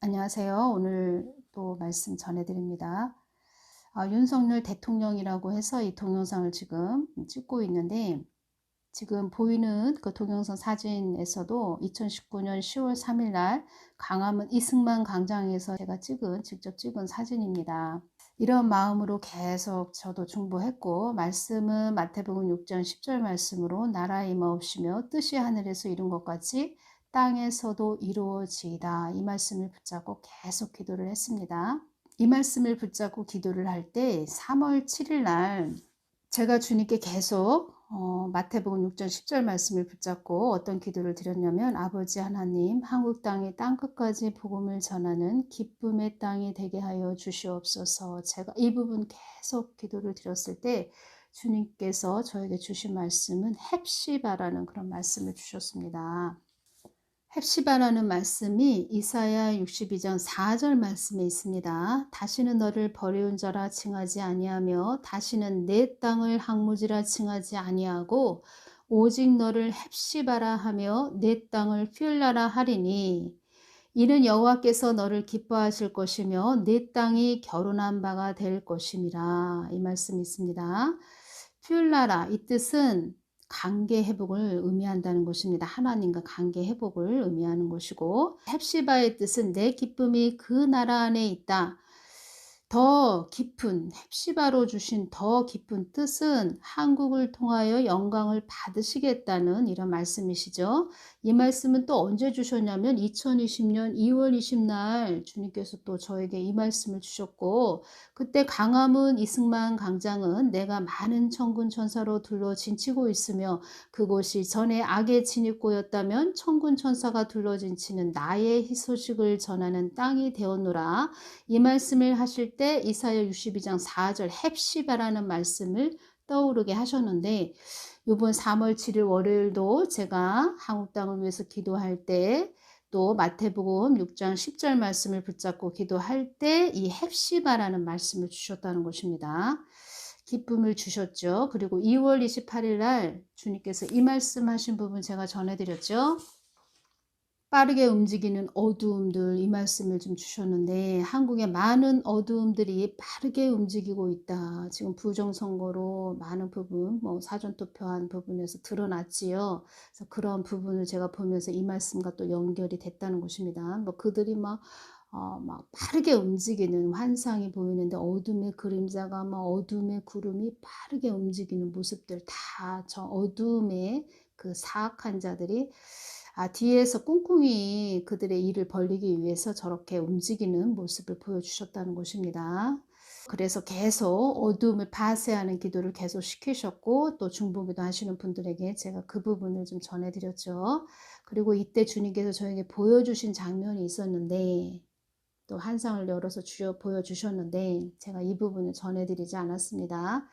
안녕하세요. 오늘 또 말씀 전해드립니다. 윤석열 대통령이라고 해서 이 동영상을 지금 찍고 있는데, 지금 보이는 그 동영상 사진에서도 2019년 10월 3일 날 광화문 이승만 광장에서 제가 직접 찍은 사진입니다. 이런 마음으로 계속 저도 중보했고, 말씀은 마태복음 6장 10절 말씀으로 나라에 임하옵시며 뜻이 하늘에서 이룬 것 같이 땅에서도 이루어지이다. 이 말씀을 붙잡고 계속 기도를 했습니다. 이 말씀을 붙잡고 기도를 할 때 3월 7일 날 제가 주님께 계속 마태복음 6장 10절 말씀을 붙잡고 어떤 기도를 드렸냐면, 아버지 하나님, 한국 땅이 땅끝까지 복음을 전하는 기쁨의 땅이 되게 하여 주시옵소서. 제가 이 부분 계속 기도를 드렸을 때 주님께서 저에게 주신 말씀은 헵시바라는 그런 말씀을 주셨습니다. 헵시바라는 말씀이 이사야 62장 4절 말씀에 있습니다. 다시는 너를 버려온 자라 칭하지 아니하며 다시는 내 땅을 항무지라 칭하지 아니하고 오직 너를 헵시바라 하며 내 땅을 퓨일라라 하리니 이는 여호와께서 너를 기뻐하실 것이며 내 땅이 결혼한 바가 될 것임이라. 이 말씀이 있습니다. 퓨일라라, 이 뜻은 관계 회복을 의미한다는 것입니다. 하나님과 관계 회복을 의미하는 것이고, 헵시바의 뜻은 내 기쁨이 그 나라 안에 있다. 더 깊은, 헵시바로 주신 더 깊은 뜻은 한국을 통하여 영광을 받으시겠다는 이런 말씀이시죠. 이 말씀은 또 언제 주셨냐면 2020년 2월 20날 주님께서 또 저에게 이 말씀을 주셨고, 그때 광화문 이승만 광장은 내가 많은 천군 천사로 둘러 진치고 있으며 그곳이 전에 악의 진입고였다면 천군 천사가 둘러 진치는 나의 희소식을 전하는 땅이 되었노라. 이 말씀을 하실 때 이사야 62장 4절 헵시바라는 말씀을 떠오르게 하셨는데, 이번 3월 7일 월요일도 제가 한국 땅을 위해서 기도할 때, 또 마태복음 6장 10절 말씀을 붙잡고 기도할 때 이 헵시바라는 말씀을 주셨다는 것입니다. 기쁨을 주셨죠. 그리고 2월 28일 날 주님께서 이 말씀하신 부분 제가 전해드렸죠. 빠르게 움직이는 어두움들, 이 말씀을 좀 주셨는데, 한국의 많은 어두움들이 빠르게 움직이고 있다. 지금 부정선거로 많은 부분, 사전투표한 부분에서 드러났지요. 그래서 그런 부분을 제가 보면서 이 말씀과 또 연결이 됐다는 것입니다. 그들이 막 빠르게 움직이는 환상이 보이는데, 어둠의 그림자가 어둠의 구름이 빠르게 움직이는 모습들, 다 저 어둠의 그 사악한 자들이 뒤에서 꿍꿍이 그들의 일을 벌리기 위해서 저렇게 움직이는 모습을 보여주셨다는 것입니다. 그래서 계속 어두움을 파쇄하는 기도를 계속 시키셨고, 또 중보기도 하시는 분들에게 제가 그 부분을 좀 전해드렸죠. 그리고 이때 주님께서 저에게 보여주신 장면이 있었는데, 또 한상을 열어서 보여주셨는데, 제가 이 부분을 전해드리지 않았습니다.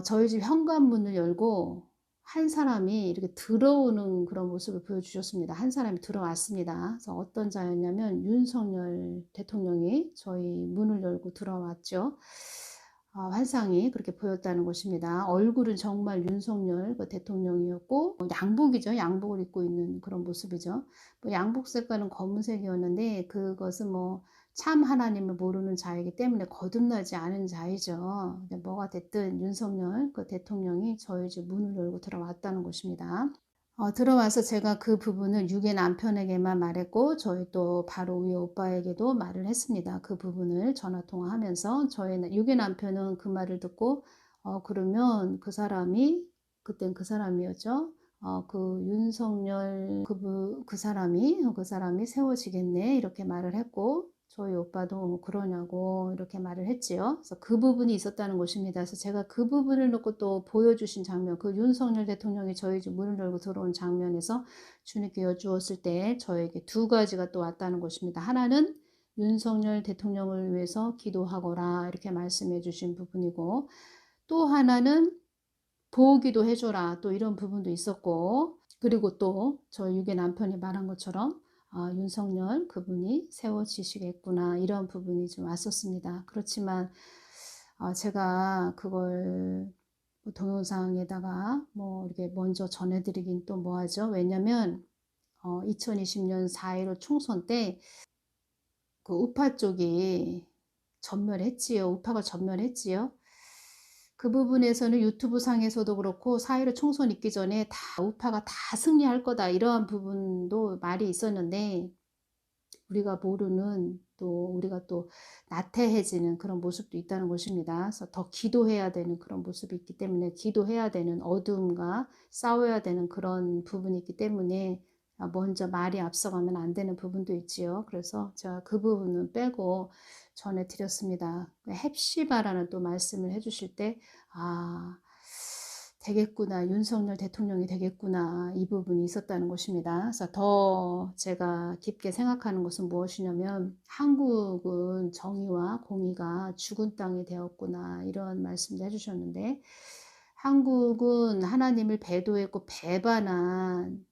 저희 집 현관문을 열고 한 사람이 이렇게 들어오는 그런 모습을 보여주셨습니다. 한 사람이 들어왔습니다. 그래서 어떤 자였냐면 윤석열 대통령이 저희 문을 열고 들어왔죠. 환상이 그렇게 보였다는 것입니다. 얼굴은 정말 윤석열 대통령이었고, 양복이죠. 양복을 입고 있는 그런 모습이죠. 양복 색깔은 검은색이었는데 그것은 참 하나님을 모르는 자이기 때문에 거듭나지 않은 자이죠. 뭐가 됐든 윤석열 대통령이 저희 집 문을 열고 들어왔다는 것입니다. 들어와서 제가 그 부분을 유괴 남편에게만 말했고, 저희 또 바로 위에 오빠에게도 말을 했습니다. 그 부분을 전화통화하면서 저희 유괴 남편은 그 말을 듣고 그러면 그 사람이, 그땐 그 사람이었죠. 그 윤석열 그 사람이 세워지겠네, 이렇게 말을 했고, 저희 오빠도 그러냐고 이렇게 말을 했지요. 그래서 그 부분이 있었다는 것입니다. 그래서 제가 그 부분을 놓고 또 보여주신 장면, 그 윤석열 대통령이 저희 집 문을 열고 들어온 장면에서 주님께 여쭈었을 때 저에게 두 가지가 또 왔다는 것입니다. 하나는 윤석열 대통령을 위해서 기도하거라, 이렇게 말씀해 주신 부분이고, 또 하나는 보기도 해줘라, 또 이런 부분도 있었고, 그리고 또 저희 유괴 남편이 말한 것처럼 윤석열 그분이 세워지시겠구나, 이런 부분이 좀 왔었습니다. 그렇지만 제가 그걸 동영상에다가 이렇게 먼저 전해드리긴 또 뭐하죠. 왜냐면 2020년 4.15 총선 때 그 우파 쪽이 전멸했지요. 우파가 전멸했지요. 그 부분에서는 유튜브 상에서도 그렇고 4.15 총선 있기 전에 다 우파가 다 승리할 거다 이러한 부분도 말이 있었는데 우리가 모르는 또 우리가 또 나태해지는 그런 모습도 있다는 것입니다. 그래서 더 기도해야 되는 그런 모습이 있기 때문에 기도해야 되는 어둠과 싸워야 되는 그런 부분이 있기 때문에 먼저 말이 앞서가면 안 되는 부분도 있지요. 그래서 제가 그 부분은 빼고 전해드렸습니다. 헵시바라는 또 말씀을 해주실 때 되겠구나. 윤석열 대통령이 되겠구나. 이 부분이 있었다는 것입니다. 그래서 더 제가 깊게 생각하는 것은 무엇이냐면 한국은 정의와 공의가 죽은 땅이 되었구나. 이런 말씀도 해주셨는데 한국은 하나님을 배도했고 배반한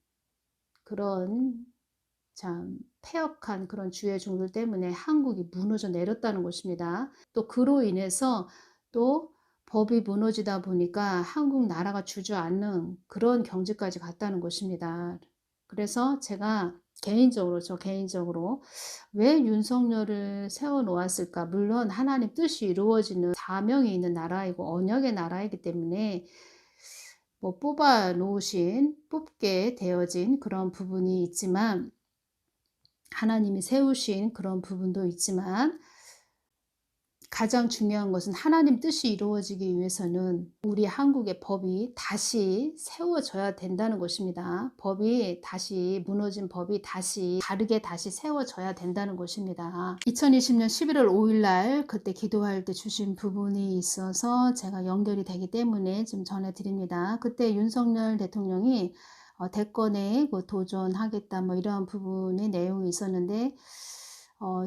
그런 참 패역한 그런 주의 종들 때문에 한국이 무너져 내렸다는 것입니다. 또 그로 인해서 또 법이 무너지다 보니까 한국 나라가 주저앉는 그런 경지까지 갔다는 것입니다. 그래서 제가 저 개인적으로 왜 윤석열을 세워놓았을까? 물론 하나님 뜻이 이루어지는 사명이 있는 나라이고 언약의 나라이기 때문에 뭐 뽑게 되어진 그런 부분이 있지만 하나님이 세우신 그런 부분도 있지만 가장 중요한 것은 하나님 뜻이 이루어지기 위해서는 우리 한국의 법이 다시 세워져야 된다는 것입니다. 무너진 법이 다르게 다시 세워져야 된다는 것입니다. 2020년 11월 5일 날 그때 기도할 때 주신 부분이 있어서 제가 연결이 되기 때문에 좀 전해드립니다. 그때 윤석열 대통령이 대권에 도전하겠다 뭐 이러한 부분의 내용이 있었는데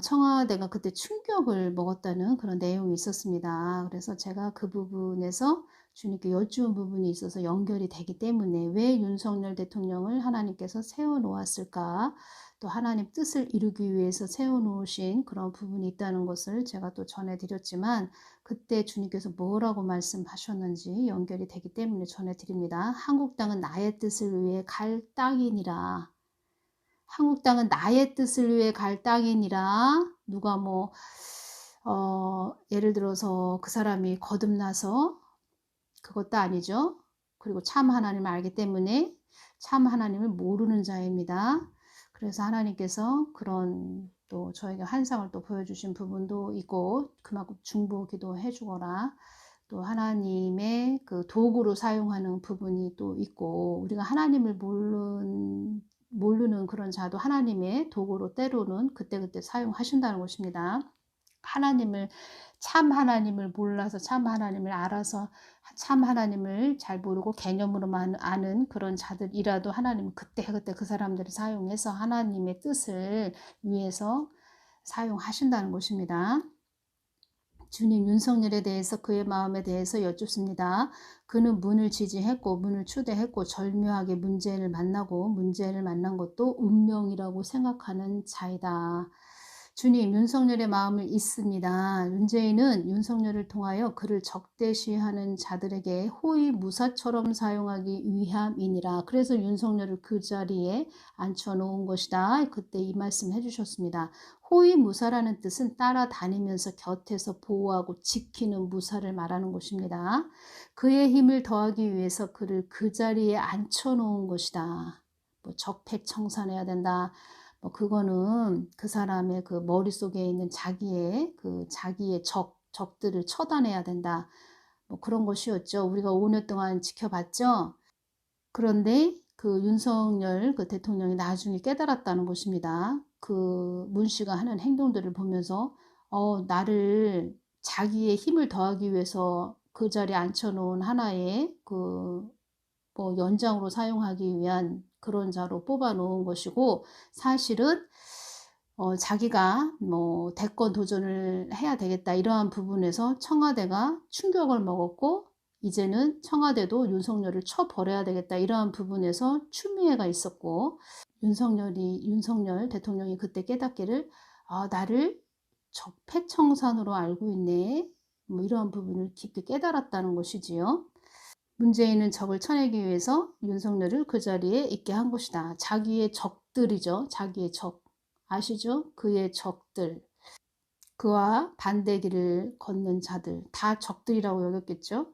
청와대가 그때 충격을 먹었다는 그런 내용이 있었습니다. 그래서 제가 그 부분에서 주님께 여쭈은 부분이 있어서 연결이 되기 때문에 왜 윤석열 대통령을 하나님께서 세워놓았을까? 또 하나님 뜻을 이루기 위해서 세워놓으신 그런 부분이 있다는 것을 제가 또 전해드렸지만 그때 주님께서 뭐라고 말씀하셨는지 연결이 되기 때문에 전해드립니다. 한국 땅은 나의 뜻을 위해 갈 땅이니라. 한국 땅은 나의 뜻을 위해 갈 땅이니라. 누가 예를 들어서 그 사람이 거듭나서 그것도 아니죠. 그리고 참 하나님을 알기 때문에 참 하나님을 모르는 자입니다. 그래서 하나님께서 그런 또 저에게 환상을 또 보여주신 부분도 있고 그만큼 중보기도 해주거나 또 하나님의 그 도구로 사용하는 부분이 또 있고 우리가 하나님을 모르는 그런 자도 하나님의 도구로 때로는 그때그때 사용하신다는 것입니다. 참 하나님을 몰라서 참 하나님을 알아서 참 하나님을 잘 모르고 개념으로만 아는 그런 자들이라도 하나님은 그때그때 그 사람들을 사용해서 하나님의 뜻을 위해서 사용하신다는 것입니다. 주님 윤석열에 대해서 그의 마음에 대해서 여쭙습니다. 그는 문을 지지했고 문을 추대했고 절묘하게 문제를 만난 것도 운명이라고 생각하는 자이다. 주님 윤석열의 마음을 잊습니다. 문재인은 윤석열을 통하여 그를 적대시하는 자들에게 호위무사처럼 사용하기 위함이니라. 그래서 윤석열을 그 자리에 앉혀놓은 것이다. 그때 이 말씀 해주셨습니다. 호위무사라는 뜻은 따라다니면서 곁에서 보호하고 지키는 무사를 말하는 것입니다. 그의 힘을 더하기 위해서 그를 그 자리에 앉혀놓은 것이다. 적폐청산해야 된다. 그거는 그 사람의 그 머릿속에 있는 자기의 적들을 처단해야 된다. 그런 것이었죠. 우리가 5년 동안 지켜봤죠. 그런데 그 윤석열 그 대통령이 나중에 깨달았다는 것입니다. 그 문 씨가 하는 행동들을 보면서 나를 자기의 힘을 더하기 위해서 그 자리에 앉혀놓은 하나의 연장으로 사용하기 위한 그런 자로 뽑아 놓은 것이고 사실은 자기가 대권 도전을 해야 되겠다 이러한 부분에서 청와대가 충격을 먹었고 이제는 청와대도 윤석열을 쳐버려야 되겠다 이러한 부분에서 추미애가 있었고 윤석열 대통령이 그때 깨닫기를 나를 적폐청산으로 알고 있네 이러한 부분을 깊게 깨달았다는 것이지요. 문재인은 적을 쳐내기 위해서 윤석열을 그 자리에 있게 한 것이다. 자기의 적들이죠. 자기의 적. 아시죠? 그의 적들. 그와 반대 길을 걷는 자들 다 적들이라고 여겼겠죠.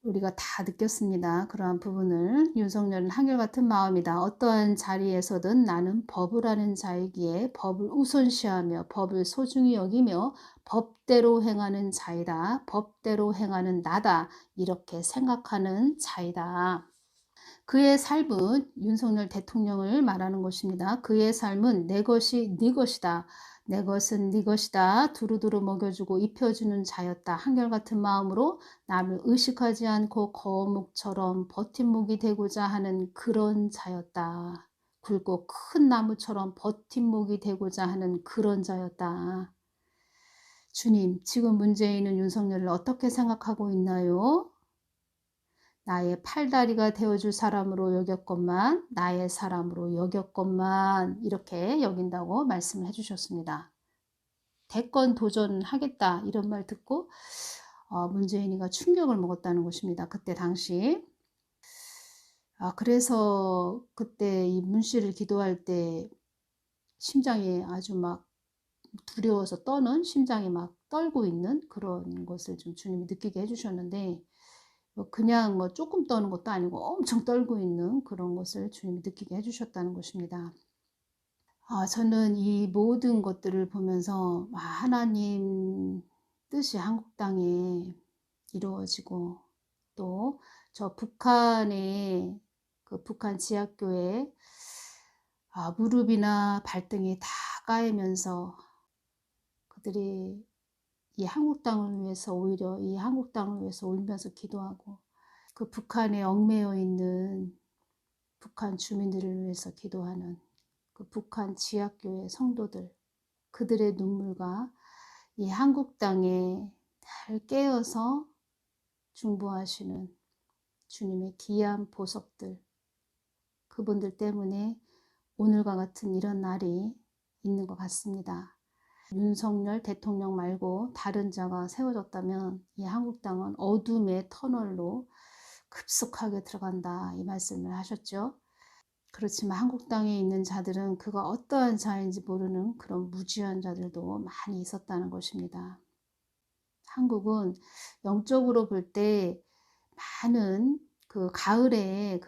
우리가 다 느꼈습니다. 그러한 부분을. 윤석열은 한결같은 마음이다. 어떠한 자리에서든 나는 법을 아는 자이기에 법을 우선시하며 법을 소중히 여기며 법대로 행하는 자이다. 법대로 행하는 나다. 이렇게 생각하는 자이다. 그의 삶은 윤석열 대통령을 말하는 것입니다. 그의 삶은 내 것이 네 것이다. 내 것은 네 것이다. 두루두루 먹여주고 입혀주는 자였다. 한결같은 마음으로 남을 의식하지 않고 거목처럼 버팀목이 되고자 하는 그런 자였다. 굵고 큰 나무처럼 버팀목이 되고자 하는 그런 자였다. 주님, 지금 문제 있는 윤석열을 어떻게 생각하고 있나요? 나의 팔다리가 되어줄 사람으로 여겼건만, 나의 사람으로 여겼건만 이렇게 여긴다고 말씀을 해주셨습니다. 대권 도전하겠다 이런 말 듣고 문재인이가 충격을 먹었다는 것입니다. 그때 당시. 그래서 그때 이 문씨를 기도할 때 심장이 아주 막 두려워서 떠는, 심장이 막 떨고 있는 그런 것을 좀 주님이 느끼게 해주셨는데, 그냥 조금 떠는 것도 아니고 엄청 떨고 있는 그런 것을 주님이 느끼게 해주셨다는 것입니다. 저는 이 모든 것들을 보면서 하나님 뜻이 한국 땅에 이루어지고, 또 저 북한의 그 북한 지하교회 무릎이나 발등이 다 까이면서 그들이 이 한국 땅을 위해서, 오히려 이 한국 땅을 위해서 울면서 기도하고, 그 북한에 얽매여 있는 북한 주민들을 위해서 기도하는 그 북한 지하교회 성도들, 그들의 눈물과 이 한국 땅에 잘 깨어서 중보하시는 주님의 귀한 보석들, 그분들 때문에 오늘과 같은 이런 날이 있는 것 같습니다. 윤석열 대통령 말고 다른 자가 세워졌다면 이 한국 땅은 어둠의 터널로 급속하게 들어간다, 이 말씀을 하셨죠. 그렇지만 한국 땅에 있는 자들은 그가 어떠한 자인지 모르는 그런 무지한 자들도 많이 있었다는 것입니다. 한국은 영적으로 볼 때 많은 그 가을에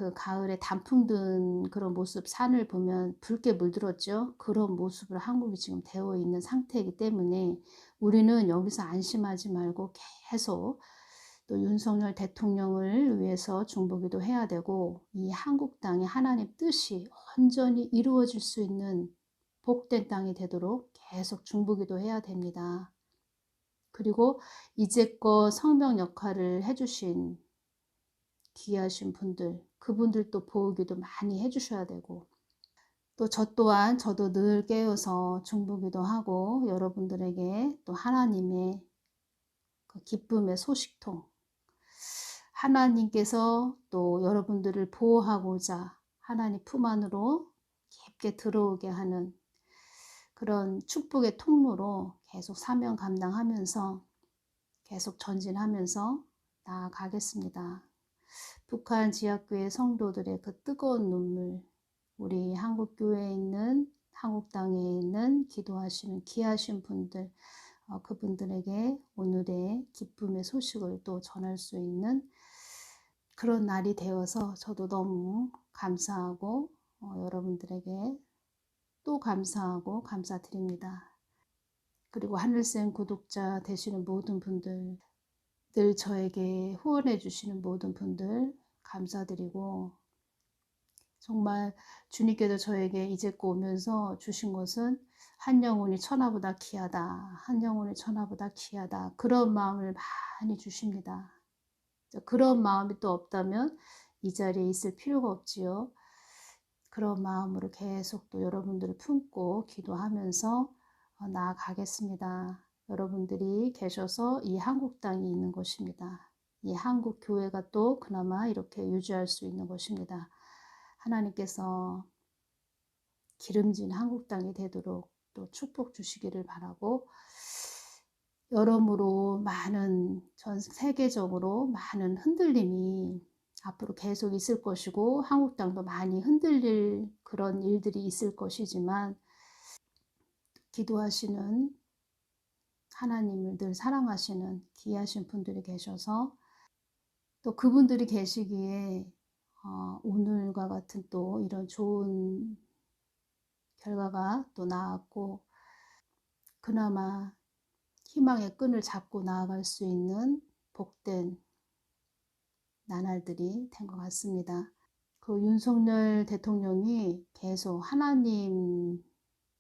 단풍 든 그런 모습, 산을 보면 붉게 물들었죠. 그런 모습을 한국이 지금 되어 있는 상태이기 때문에 우리는 여기서 안심하지 말고 계속 또 윤석열 대통령을 위해서 중보기도 해야 되고, 이 한국 땅에 하나님 뜻이 온전히 이루어질 수 있는 복된 땅이 되도록 계속 중보기도 해야 됩니다. 그리고 이제껏 성명 역할을 해주신 귀하신 분들, 그분들도 보호기도 많이 해주셔야 되고, 또 저 또한 저도 늘 깨어서 중보기도 하고 여러분들에게 또 하나님의 그 기쁨의 소식통, 하나님께서 또 여러분들을 보호하고자 하나님 품 안으로 깊게 들어오게 하는 그런 축복의 통로로 계속 사명 감당하면서 계속 전진하면서 나아가겠습니다. 북한 지하교회 성도들의 그 뜨거운 눈물, 우리 한국교회에 있는, 한국 땅에 있는 기도하시는 귀하신 분들, 그분들에게 오늘의 기쁨의 소식을 또 전할 수 있는 그런 날이 되어서 저도 너무 감사하고 여러분들에게 또 감사하고 감사드립니다. 그리고 하늘샘 구독자 되시는 모든 분들, 늘 저에게 후원해 주시는 모든 분들 감사드리고, 정말 주님께서 저에게 이제껏 오면서 주신 것은 한 영혼이 천하보다 귀하다, 한 영혼이 천하보다 귀하다, 그런 마음을 많이 주십니다. 그런 마음이 또 없다면 이 자리에 있을 필요가 없지요. 그런 마음으로 계속 또 여러분들을 품고 기도하면서 나아가겠습니다. 여러분들이 계셔서 이 한국 땅이 있는 것입니다. 이 한국 교회가 또 그나마 이렇게 유지할 수 있는 것입니다. 하나님께서 기름진 한국 땅이 되도록 또 축복 주시기를 바라고, 여러모로 많은, 전 세계적으로 많은 흔들림이 앞으로 계속 있을 것이고, 한국 땅도 많이 흔들릴 그런 일들이 있을 것이지만, 기도하시는 하나님을 늘 사랑하시는 귀하신 분들이 계셔서 또 그분들이 계시기에 오늘과 같은 또 이런 좋은 결과가 또 나왔고, 그나마 희망의 끈을 잡고 나아갈 수 있는 복된 나날들이 된 것 같습니다. 그 윤석열 대통령이 계속 하나님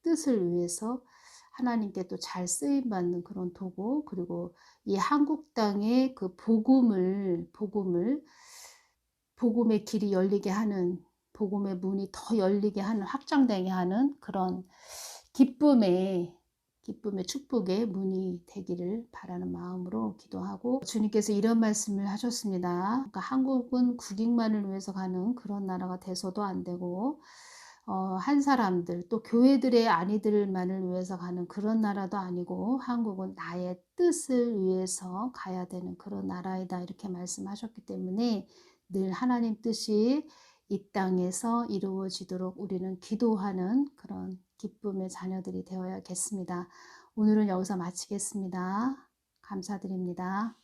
뜻을 위해서 하나님께 또 잘 쓰임 받는 그런 도구, 그리고 이 한국 땅의 그 복음의 길이 열리게 하는, 복음의 문이 더 열리게 하는, 확장되게 하는 그런 기쁨의 축복의 문이 되기를 바라는 마음으로 기도하고, 주님께서 이런 말씀을 하셨습니다. 그러니까 한국은 국익만을 위해서 가는 그런 나라가 돼서도 안 되고, 한 사람들 또 교회들의 아니들만을 위해서 가는 그런 나라도 아니고, 한국은 나의 뜻을 위해서 가야 되는 그런 나라이다, 이렇게 말씀하셨기 때문에 늘 하나님 뜻이 이 땅에서 이루어지도록 우리는 기도하는 그런 기쁨의 자녀들이 되어야겠습니다. 오늘은 여기서 마치겠습니다. 감사드립니다.